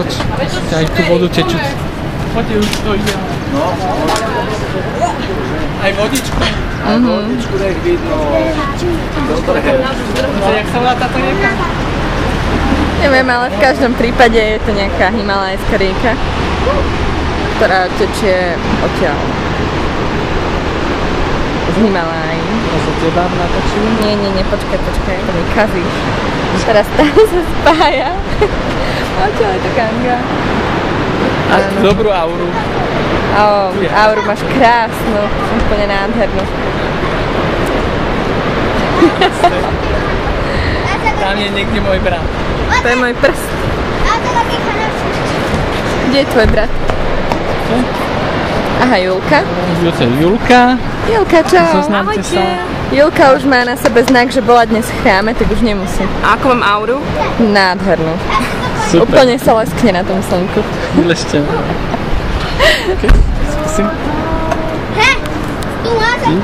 Otoč, aj tú vodu tečú. Poďte, už to ide. No. Aj vodičku. Aj vodičku nech vidno. Dobre. Jak sa volá táto rieka? Neviem, ale v každom prípade je to nejaká himalajská rieka, ktorá tečie odtiaľ. Z Himalájí. Ja sa teba natočím. Nie, počkaj, to mi kazíš. Teraz tam sa spája. Odtiaľ je to Kanga. A dobrú auru. Auru máš krásnu, úplne nádhernú. Tam je niekde môj brat. To je môj prst. Kde je tvoj brat? Aha, Julka. Julka. Julka, čau. Zoznámte sa. Julka už má na sebe znak, že bola dnes v chráme, tak už nemusí. A ako mám auru? Nádhernú. Super. Úplne sa leskne na tom slnku. Vyležte. OK, skúsim. Hm?